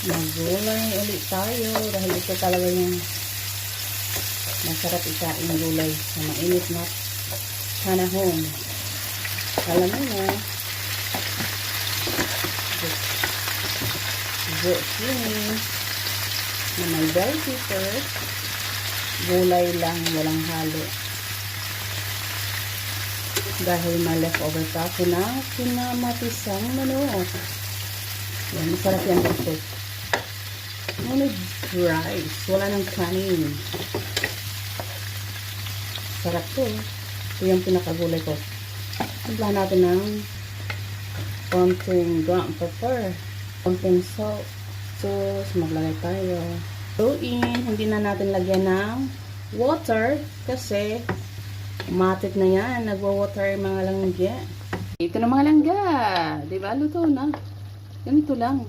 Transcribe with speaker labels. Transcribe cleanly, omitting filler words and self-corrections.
Speaker 1: Magulay ulit tayo dahil ito talaga yung masarap ikain gulay sa mainit na panahon. Alam mo na, zucchini na may bell pepper, gulay lang, walang halo. Dahil may leftover pa ako na kinamatisang manok. Yan, masarap yan dito. Only rice, wala ng kanin. Sarap to. Ito yung pinakagulay ko. Tignan natin ng konting ground pepper, konting salt, sauce, maglagay tayo. Lutuin, hindi na natin lagyan ng water kasi matik na yan, nagwa-water yung mga langga. Ito na mga langga, diba? Luto na. Ganito lang.